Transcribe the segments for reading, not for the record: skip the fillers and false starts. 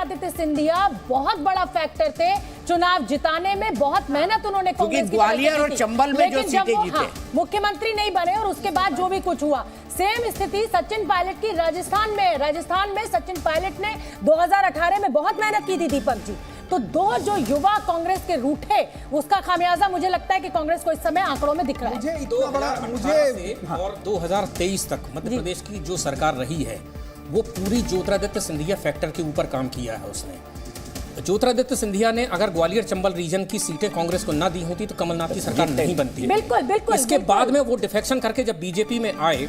ज्योतिरादित्य सिंधिया बहुत बड़ा फैक्टर थे चुनाव जिताने में, बहुत मेहनत उन्होंने कांग्रेस की ग्वालियर और चंबल में जो सीटें जीते, मुख्यमंत्री नहीं बने और उसके बाद जो भी कुछ हुआ, सेम स्थिति सचिन पायलट की राजस्थान में। राजस्थान में सचिन पायलट ने 2018 में बहुत मेहनत की थी दीपक जी। तो दो जो युवा कांग्रेस के रूठे, उसका खामियाजा मुझे लगता है कि कांग्रेस को इस समय आंकड़ों में दिख रहा है। 2018 से और 2023 तक मध्य प्रदेश की जो सरकार रही है वो पूरी ज्योतिरादित्य सिंधिया फैक्टर के ऊपर काम किया है उसने। ज्योतिरादित्य सिंधिया ने अगर ग्वालियर चंबल रीजन की सीटें कांग्रेस को ना दी होती तो कमलनाथ की सरकार नहीं बनती। बिल्कुल बिल्कुल। इसके बाद में वो डिफेक्शन करके जब बीजेपी में आए,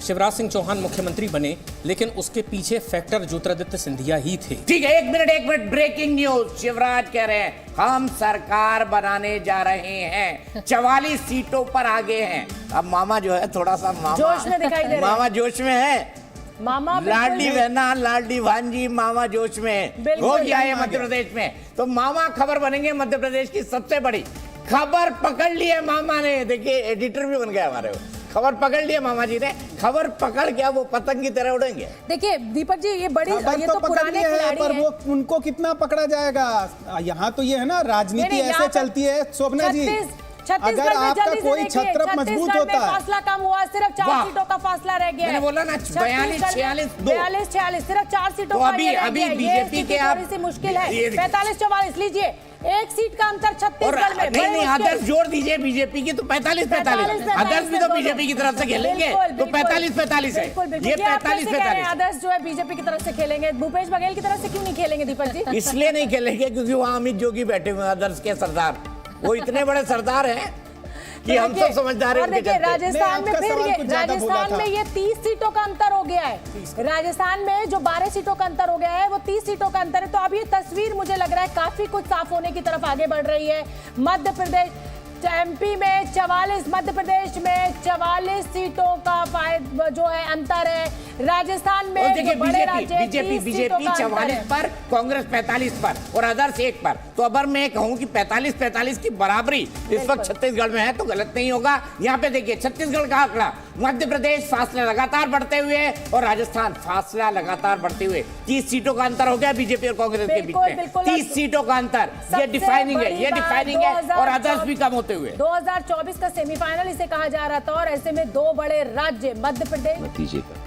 शिवराज सिंह चौहान मुख्यमंत्री बने, लेकिन उसके पीछे फैक्टर ज्योतिरादित्य सिंधिया ही थे। ठीक है, एक मिनट, ब्रेकिंग न्यूज। शिवराज कह रहे हैं हम सरकार बनाने जा रहे हैं, 44 सीटों पर आगे हैं। अब मामा जो है थोड़ा सा जोश में दिखाई दे रहे हैं। मामा जोश में है, मामा लाडली बहना, लाडली भांजी, मामा जोश में हो गया है मध्य प्रदेश में। तो मामा खबर बनेंगे मध्य प्रदेश की सबसे बड़ी खबर। पकड़ ली है मामा ने, देखिए एडिटर भी बन गया हमारे, खबर पकड़ लिया मामा जी ने। खबर पकड़ के वो पतंग की तरह उड़ेंगे। देखिए दीपक जी, ये बड़ी ये तो पुराने खिलाड़ी पर वो उनको कितना पकड़ा जाएगा। यहाँ तो ये है ना, राजनीति ऐसे चलती है शोभना जी। अगर आपका कोई छत्र मजबूत होता है, फासला कम हुआ, सिर्फ 4 सीटों का फासला रह गया। मैंने बोला ना 42, 46, सिर्फ 4 सीटों का। अभी बीजेपी के थोड़ी सी मुश्किल है। 45, 44 लीजिए, एक सीट का अंतर छत्तीसगढ़ में। नहीं, आदर्श जोड़ दीजिए बीजेपी की तो 45, आदर्श भी तो बीजेपी की तरफ से खेलेंगे तो 45 है। ये 45। आदर्श जो है बीजेपी की तरफ से खेलेंगे, भूपेश बघेल की तरफ से क्यों नहीं खेलेंगे दीपक जी? इसलिए नहीं खेलेंगे क्योंकि वहाँ अमित जोगी बैठे हुए आदर्श के सरदार, वो इतने बड़े सरदार हैं कि हम सब समझदार हैं। देखिए राजस्थान में फिर राजस्थान में ये 30 सीटों का अंतर हो गया है। राजस्थान में जो 12 सीटों का अंतर हो गया है वो 30 सीटों का अंतर है। तो अब ये तस्वीर मुझे लग रहा है काफी कुछ साफ होने की तरफ आगे बढ़ रही है। मध्य प्रदेश, एमपी में 44, मध्य प्रदेश में 44 सीटों का जो है अंतर है। राजस्थान में देखिए बीजेपी 44 पर, कांग्रेस 45 पर और अदर्स 1 पर। तो अगर मैं कहूं कि 45 की बराबरी इस वक्त छत्तीसगढ़ में है तो गलत नहीं होगा। यहाँ पे देखिए छत्तीसगढ़ का आंकड़ा, मध्य प्रदेश फासला लगातार बढ़ते हुए और राजस्थान फासला लगातार बढ़ते हुए। 30 सीटों का अंतर हो गया बीजेपी और कांग्रेस के बीच में। 30 सीटों का अंतर, ये डिफाइनिंग है, और अदर्स भी कम होते हुए। 2024 का सेमीफाइनल इसे कहा जा रहा था और ऐसे में 2 बड़े राज्य मध्य प्रदेश नतीजे का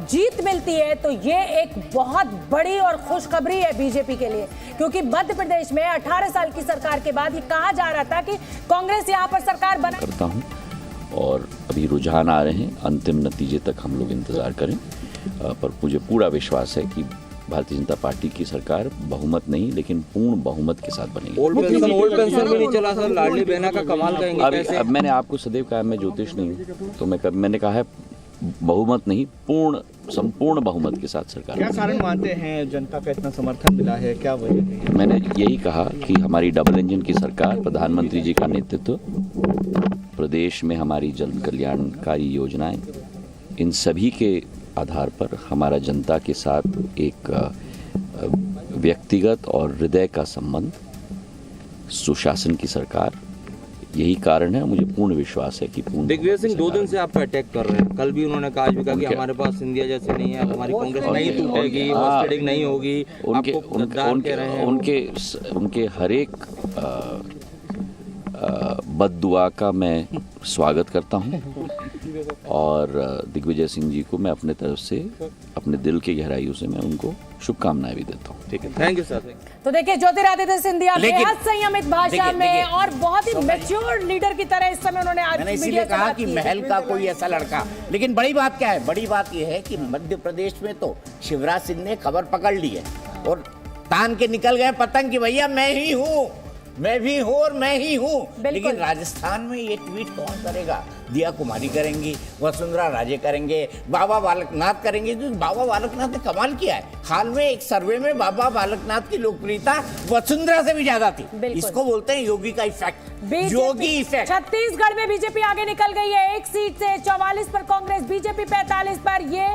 जीत मिलती है तो ये एक बहुत बड़ी और खुशखबरी है बीजेपी के लिए, क्योंकि मध्य प्रदेश में 18 साल की सरकार के बाद ये कहा जा रहा था कि कांग्रेस यहाँ पर सरकार बना करता हूँ और अभी रुझान आ रहे हैं। अंतिम नतीजे तक हम लोग इंतजार करें, पर मुझे पूरा विश्वास है कि भारतीय जनता पार्टी की सरकार बहुमत नहीं लेकिन पूर्ण बहुमत के साथ बनेगी। ओल्ड पेंशन भी नहीं चला सर, लाडली बहना का कमाल कहेंगे। अब मैंने आपको सदैव कहा मैं ज्योतिष नहीं हूँ, तो मैंने कहा है बहुमत नहीं, संपूर्ण बहुमत के साथ सरकार। क्या कारण मानते हैं जनता का इतना समर्थन मिला है, क्या वजह है? मैंने यही कहा कि हमारी डबल इंजन की सरकार, प्रधानमंत्री जी का नेतृत्व, प्रदेश में हमारी जन कल्याणकारी योजनाएं, इन सभी के आधार पर हमारा जनता के साथ एक व्यक्तिगत और हृदय का संबंध, सुशासन की सरकार, यही कारण है। मुझे पूर्ण विश्वास है कि दिग्विजय सिंह 2 दिन से आप पर अटैक कर रहे हैं। कल भी उन्होंने कहा कि हमारे पास सिंधिया जैसे नहीं है, हमारी कांग्रेस नहीं टूटेगी, मस्टर्डिंग नहीं होगी। उनके हर एक बद्दुआ का मैं स्वागत करता हूं और दिग्विजय सिंह जी को मैं अपने तरफ से, अपने दिल की गहराइयों से मैं उनको शुभकामनाएं भी देता हूं। ठीक है, थैंक यू सर। तो देखिए ज्योतिरादित्य सिंधिया बेहद संयमित भाषा में और बहुत ही मैच्योर लीडर की तरह इस समय उन्होंने आज मैंने इसीलिए कहा कि महल का कोई ऐसा लड़का। लेकिन बड़ी बात क्या है? बड़ी बात यह है कि मध्य प्रदेश में तो शिवराज सिंह ने खबर पकड़ ली है और तान के निकल गए पतंग की भैया मैं ही हूँ, मैं भी हूँ और मैं ही हूँ। लेकिन राजस्थान में ये ट्वीट कौन करेगा? दिया कुमारी करेंगी, वसुंधरा राजे करेंगे, बाबा बालकनाथ करेंगे। जो बाबा बालकनाथ ने कमाल किया है, हाल में एक सर्वे में बाबा बालकनाथ की लोकप्रियता वसुंधरा से भी ज्यादा थी। इसको बोलते हैं योगी का इफेक्ट, योगी इफेक्ट। छत्तीसगढ़ में बीजेपी आगे निकल गई है 1 सीट से, 44 पर कांग्रेस, बीजेपी 45 पर। ये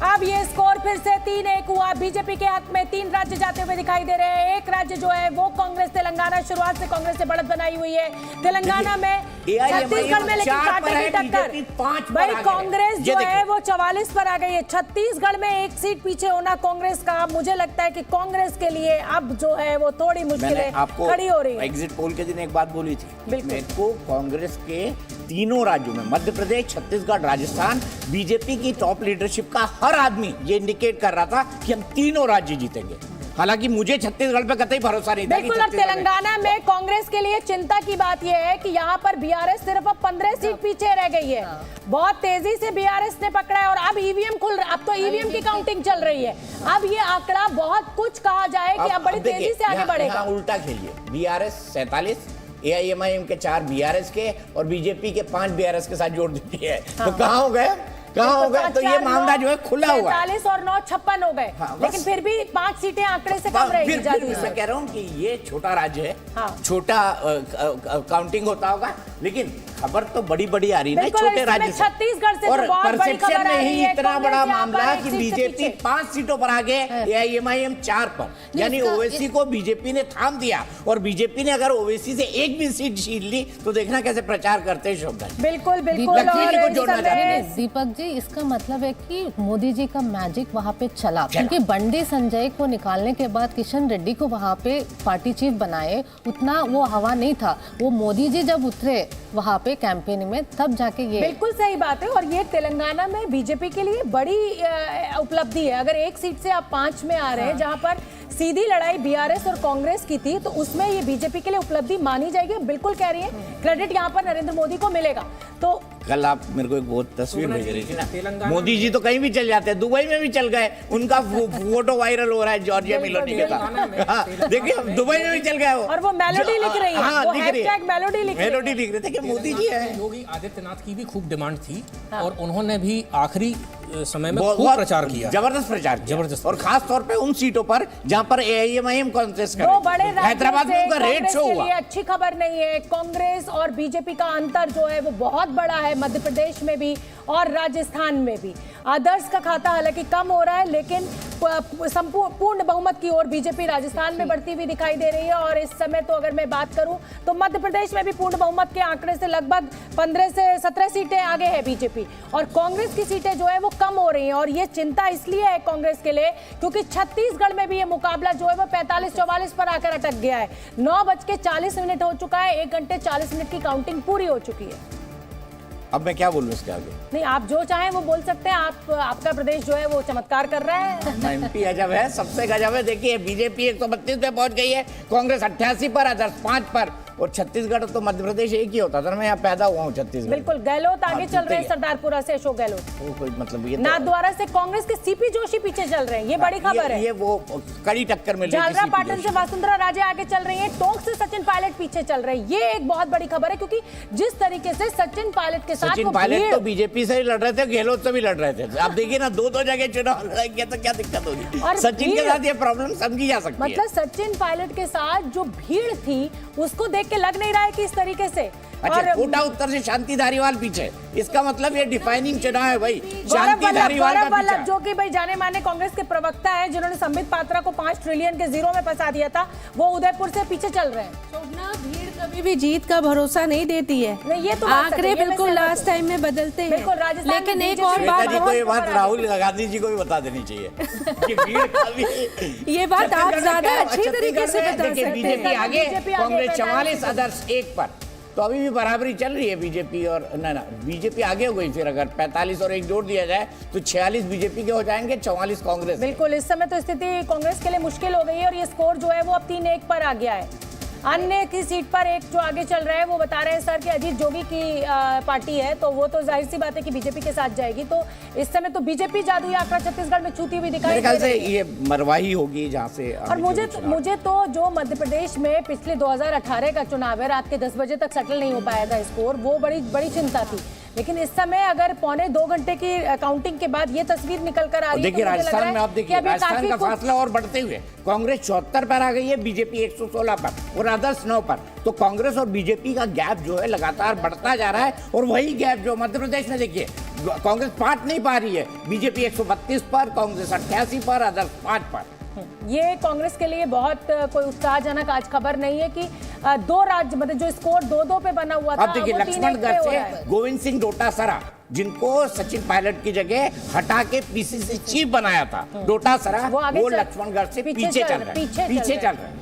अब ये स्कोर फिर से 3-1 हुआ। बीजेपी के हाथ में 3 राज्य जाते हुए दिखाई दे रहे हैं। एक राज्य जो है वो कांग्रेस तेलंगाना, शुरुआत से कांग्रेस से बढ़त बनाई हुई है तेलंगाना में, छत्तीसगढ़ में लेकिन काटेगी टक्कर। भाई कांग्रेस जो है वो 44 पर आ गई है। छत्तीसगढ़ में 1 सीट पीछे होना कांग्रेस का, मुझे लगता है कि कांग्रेस के लिए अब जो है वो थोड़ी मुश्किलें खड़ी हो रही है। एग्जिट पोल के दिन एक बात बोली थी, मेरे को कांग्रेस के तीनों राज्यों में, मध्य प्रदेश, छत्तीसगढ़, राजस्थान, बीजेपी की टॉप लीडरशिप का हर आदमी ये इंडिकेट कर रहा था कि हम तीनों राज्य जीतेंगे। हालांकि मुझे छत्तीसगढ़ पे कतई भरोसा नहीं था। बिल्कुल, और तेलंगाना में कांग्रेस के लिए चिंता की बात यह है कि यहाँ पर बीआरएस सिर्फ अब 15 सीट पीछे रह गई है। बहुत तेजी से बीआरएस ने पकड़ा है और अब ईवीएम खुल रहा, अब तो ईवीएम की काउंटिंग चल रही है। अब ये आंकड़ा बहुत कुछ कहा जाए कि अब बड़ी तेजी से आगे बढ़ेगा। उल्टा खेलिए, बीआरएस 47, एआईएमआईएम के 4 बीआरएस के और बीजेपी के 5 बीआरएस के साथ जोड़ देती है। तो कहाँ हो गए? तो ये मामला जो है खुला हुआ है। 45 और 9 56 हो गए। लेकिन फिर भी 5 सीटें आंकड़े से कम रहेगी। मैं कह रहा हूँ कि ये छोटा राज्य है, छोटा काउंटिंग होता होगा, लेकिन खबर तो बड़ी बड़ी आ रही है छोटे राज्य से। छत्तीसगढ़ से और तो बहुत बड़ी खबर आ में रही ही है। इतना बड़ा मामला कि एक सीट से बीजेपी पीछे। 5 सीटों पर आगे, एआईएमआईएम 4 पर, यानी ओवैसी को बीजेपी ने थाम दिया। और बीजेपी ने अगर ओवैसी से एक भी सीट छीन ली तो देखना कैसे प्रचार करते हैं शोभा। बिल्कुल बिल्कुल। दीपक जी, इसका मतलब है कि मोदी जी का मैजिक वहाँ पे चला, क्योंकि बंडी संजय को निकालने के बाद किशन रेड्डी को वहाँ पे पार्टी चीफ बनाए, उतना वो हवा नहीं था। वो मोदी जी जब उतरे वहाँ पे कैंपेन में, तब जाके ये बिल्कुल सही बात है। और ये तेलंगाना में बीजेपी के लिए बड़ी उपलब्धि है। अगर 1 सीट से आप 5 में आ रहे हैं, जहाँ पर सीधी लड़ाई बीआरएस और कांग्रेस की थी, तो उसमें ये बीजेपी के लिए उपलब्धि मानी जाएगी। बिल्कुल कह रही है, क्रेडिट यहाँ पर नरेंद्र मोदी को मिलेगा। तो कल आप मेरे को एक बहुत तस्वीर भेज रही थी ना, मोदी जी तो कहीं भी चल जाते हैं, दुबई में भी चल गए, उनका फोटो वायरल हो रहा है जॉर्जिया मेलोडी के साथ। देखिए दुबई में भी चल गए वो, और वो मेलोडी लिख रही है, वो हैशटैग मेलोडी लिख रहे थे कि मोदी जी है। योगी आदित्यनाथ की भी खूब डिमांड थी और उन्होंने भी आखिरी समय में खूब प्रचार किया, जबरदस्त प्रचार, जबरदस्त, और खास तौर पे उन सीटों पर जहां पर एआईएमआईएम कांटेस्ट कर रही है। हैदराबाद में उनका रेट शो हुआ। अच्छी खबर नहीं है, कांग्रेस और बीजेपी का अंतर जो है वो बहुत बड़ा है, मध्य प्रदेश में भी और राजस्थान में भी। आदर्श का खाता हालांकि कम हो रहा है, लेकिन संपूर्ण बहुमत की ओर बीजेपी राजस्थान में बढ़ती हुई दिखाई दे रही है। और इस समय तो अगर मैं बात करूं तो मध्य प्रदेश में भी पूर्ण बहुमत के आंकड़े से लगभग 15 से 17 सीटें आगे है बीजेपी, और कांग्रेस की सीटें जो है वो कम हो रही हैं। और ये चिंता इसलिए है कांग्रेस के लिए क्योंकि छत्तीसगढ़ में भी ये मुकाबला जो है वो 45-44 पर आकर अटक गया है। 9:40 हो चुका है, 1 घंटे 40 मिनट की काउंटिंग पूरी हो चुकी है। अब मैं क्या बोलूं इसके आगे? नहीं, आप जो चाहें वो बोल सकते हैं। आपका प्रदेश जो है वो चमत्कार कर रहा है। एमपी गजब है, सबसे गजब है। देखिए बीजेपी 132 पे पहुंच गई है, कांग्रेस 88 पर, अदर्स 5 पर, और छत्तीसगढ़ तो मध्य प्रदेश एक ही होता था। मैं यहाँ पैदा हुआ हूँ छत्तीसगढ़। बिल्कुल, गहलोत आगे चल रहे हैं, सरदारपुरा से अशोक गहलोत, कोई मतलब ये नाथद्वारा से कांग्रेस के सीपी जोशी पीछे चल रहे हैं, ये बड़ी खबर है। ये वो कड़ी टक्कर मिल रही है। झालरा पाटन से वसुंधरा राजे आगे चल रही है, टोंक से सचिन पायलट पीछे चल रहे हैं। ये एक बहुत बड़ी खबर है, क्योंकि जिस तरीके से सचिन पायलट के साथ, सचिन पायलट तो बीजेपी से ही लड़ रहे थे, गहलोत से भी लड़ रहे थे। आप देखिए ना, 2 जगह चुनाव लड़ेंगे तो क्या दिक्कत होगी। सचिन के साथ ये प्रॉब्लम समझी जा सकती है। मतलब सचिन पायलट के साथ जो भीड़ थी उसको देख के लग नहीं रहा है कि इस तरीके से। अच्छा, कोटा उत्तर से शांति धारीवाल पीछे, इसका मतलब ये डिफाइनिंग चुनाव है भाई। शांति धारीवाल का पीछे, जो कि भाई जाने माने कांग्रेस के प्रवक्ता है, जिन्होंने संबित पात्रा को 5 ट्रिलियन के जीरो में फंसा दिया था, वो उदयपुर से पीछे चल रहे हैं। शोभना, भीड़ कभी भी जीत का भरोसा नहीं देती है। नहीं, ये तो आंकड़े बिल्कुल लास्ट टाइम में बदलते हैं। बिल्कुल, राजस्थान लेकिन एक और बात, तो ये बात राहुल गांधी जी को भी बता देनी चाहिए कि भीड़ कभी ये बात आप ज्यादा अच्छी तरीके से बता सकते हैं। बीजेपी आगे, कांग्रेस 44, अदर्स 1 पर, तो अभी भी बराबरी चल रही है बीजेपी और ना बीजेपी आगे हो गई। फिर अगर 45 और 1 जोड़ दिया जाए तो 46 बीजेपी के हो जाएंगे, 44 कांग्रेस। बिल्कुल, इस समय तो स्थिति कांग्रेस के लिए मुश्किल हो गई है और ये स्कोर जो है वो अब 3-1 पर आ गया है। अन्य की सीट पर एक जो आगे चल रहा है वो बता रहे हैं सर कि अजीत जोगी की पार्टी है, तो वो तो जाहिर सी बात है कि बीजेपी के साथ जाएगी। तो इस समय तो बीजेपी जादुई आंकड़ा छत्तीसगढ़ में छूती हुई दिखाई दे रही है। ये मरवाही होगी जहाँ से। और मुझे तो जो मध्य प्रदेश में पिछले 2018 का चुनाव है, रात के 10 बजे तक सेटल नहीं हो पाया था स्कोर, वो बड़ी चिंता थी। लेकिन इस समय अगर 1.25 घंटे की काउंटिंग के बाद ये तस्वीर निकल कर आ रही है, देखिए तो मुझे लग रहा राजस्थान है में आप कि देखिए अभी राजस्थान काफी का कुछ- फासला और बढ़ते हुए कांग्रेस 74 पर आ गई है, बीजेपी 116 पर और अदर्स 9 पर। तो कांग्रेस और बीजेपी का गैप जो है लगातार बढ़ता जा रहा है और वही गैप जो मध्य प्रदेश में देखिए कांग्रेस पाट नहीं पा रही है, बीजेपी 132 पर, कांग्रेस 88 पर, अदर्स 5 पर। ये कांग्रेस के लिए बहुत कोई उत्साहजनक आज खबर नहीं है कि 2 राज्य मतलब जो स्कोर 2-2 पे बना हुआ था अब देखिए वो 3-1 लक्ष्मणगढ़ पे हो से रहा है। गोविंद सिंह डोटासरा जिनको सचिन पायलट की जगह हटा के पीसीसी चीफ बनाया था डोटासरा, वो आगे वो चल- लक्ष्मणगढ़ से पीछे पीछे चल चल रहे- रहे पीछे हैं, चल पीछे रहे चल रहे हैं।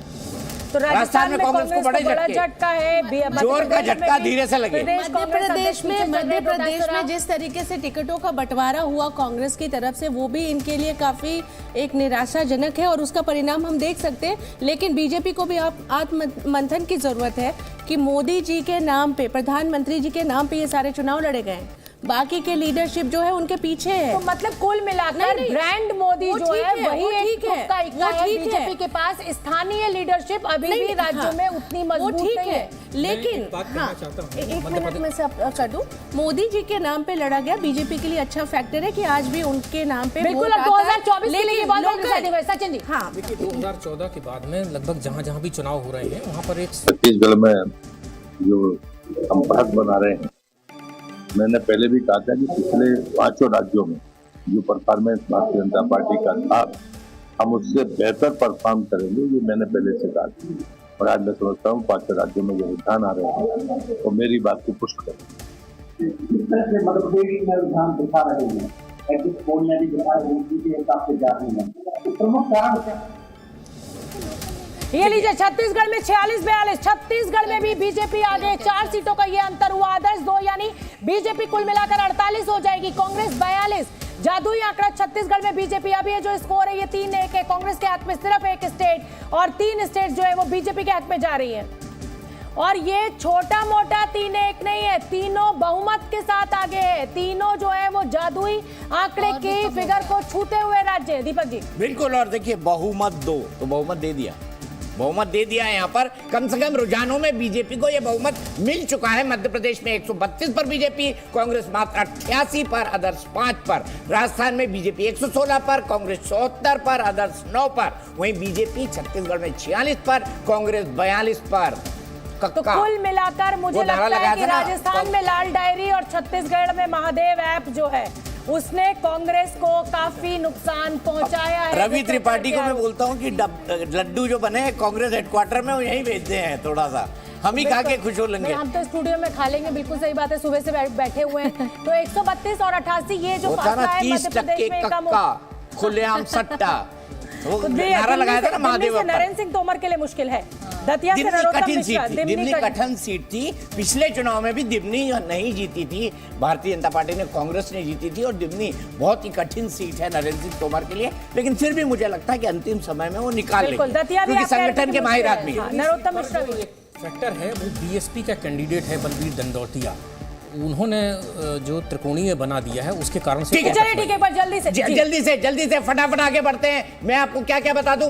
तो राजस्थान में कांग्रेस को बड़ा झटके। झटका है। जोर का झटका धीरे से लगे। मध्य प्रदेश में जिस तरीके से टिकटों का बंटवारा हुआ कांग्रेस की तरफ से, वो भी इनके लिए काफी एक निराशाजनक है और उसका परिणाम हम देख सकते हैं। लेकिन बीजेपी को भी आत्म मंथन की जरूरत है कि मोदी जी के नाम पे, प्रधानमंत्री जी के नाम पे ये सारे चुनाव लड़े गए हैं। बाकी के लीडरशिप जो है उनके पीछे है। तो मतलब कुल मिलाकर नहीं, ब्रांड मोदी वो जो ठीक है है, वही वो एक ठीक है, तुक्का इक्का वो है। ठीक है। बीजेपी के पास स्थानीय लीडरशिप अभी नहीं, भी राज्यों हाँ, में उतनी वो मजबूत ठीक नहीं है, है। लेकिन बात कहना हाँ, चाहता हूँ। एक मध्य मिनट में सब कर दूं। मोदी जी के नाम पे लड़ा गया, बीजेपी के लिए अच्छा फैक्टर है कि आज भी उनके नाम पे बिल्कुल वोट अब आता है। 2024 के लिए लेकिन बहुत लोकल- exciting है। सचिन जी हाँ, देखिए 2014 के बाद में लगभग जहां जहां भी चुनाव हो रहे हैं वहां पर एक छत्तीसगढ़ में जो हम बढ़त बना रहे हैं, मैंने पहले भी कहा था कि पिछले 5 राज्यों में जो परफॉर्मेंस भारतीय जनता पार्टी का था, हम उससे बेहतर परफॉर्म करेंगे, ये मैंने पहले से कहा था। और आज मैं समझता हूँ 5 राज्यों में जो रुझान आ रहे हैं तो मेरी बात को पुष्ट करें। इस तरह से मध्य प्रदेश में रुझान दिखा रहे हैं, एग्जिट पोल में भी दिखा रहे हैं कि हिसाब से जा रहे हैं। तो प्रमुख कारण क्या है? ये लीजिए छत्तीसगढ़ में 46-42, छत्तीसगढ़ में भी बीजेपी आगे, 4 सीटों का ये अंतर हुआ। आदर्श 2 यानी बीजेपी कुल मिलाकर 48 हो जाएगी, कांग्रेस 42। जादुई आंकड़ा छत्तीसगढ़ में बीजेपी अभी ये जो स्कोर है ये 3-1 है। कांग्रेस के हाथ में सिर्फ 1 स्टेट और 3 स्टेट जो है वो बीजेपी के हाथ में जा रही है। और ये छोटा मोटा 3-1 नहीं है, तीनों बहुमत के साथ आगे है। तीनों जो है वो जादुई आंकड़े की फिगर को छूते हुए राज्य है। दीपक जी बिल्कुल। और देखिए बहुमत 2 तो बहुमत दे दिया, बहुमत दे दिया है। यहाँ पर कम से कम रुझानों में बीजेपी को यह बहुमत मिल चुका है। मध्य प्रदेश में 132 पर बीजेपी, कांग्रेस मात्र 88 पर, अदर्स 5 पर। राजस्थान में बीजेपी 116 पर, कांग्रेस 74 पर, अदर्स 9 पर। वहीं बीजेपी छत्तीसगढ़ में 46 पर, कांग्रेस 42 पर। तो कुल मिलाकर मुझे वो नारा लगता है लगाया कि था ना, राजस्थान में लाल डायरी और छत्तीसगढ़ में महादेव ऐप जो है उसने कांग्रेस को काफी नुकसान पहुंचाया है। रवि त्रिपाठी को मैं बोलता हूँ कि लड्डू जो बने हैं कांग्रेस हेडक्वार्टर में वो यहीं भेजते हैं, थोड़ा सा हम ही खा के खुश हो लेंगे। हम तो स्टूडियो में खा लेंगे, बिल्कुल सही बात है। सुबह से बैठे हुए हैं तो 132 और 88 ये जो होता फासला ना है 30 मध्य प्रदेश में कम कक्का खुलेआम सट्टा, वो तो नारा लगाया था ना महादेव पर। नरेंद्र सिंह तोमर के लिए मुश्किल है। दतिया से दिमनी नरोत्तम कठिन मिश्रा, सीट थी, दिमनी कठिन सीट थी। पिछले चुनाव में भी दिमनी नहीं जीती थी भारतीय जनता पार्टी ने, कांग्रेस ने जीती थी। और दिमनी बहुत ही कठिन सीट है नरेंद्र सिंह तोमर के लिए, लेकिन फिर भी मुझे लगता है कि अंतिम समय में वो निकाल लेंगे क्योंकि संगठन के माहिर आदमी है। नरोत्तम मिश्रा भी फैक्टर है वो बीएसपी का कैंडिडेट है बलबीर दंडौतिया, उन्होंने जो त्रिकोणीय बना दिया है उसके कारण से चलिए ठीक है, एक बार जल्दी से जल्दी से फटाफट आगे बढ़ते हैं। मैं आपको क्या क्या बता दूं।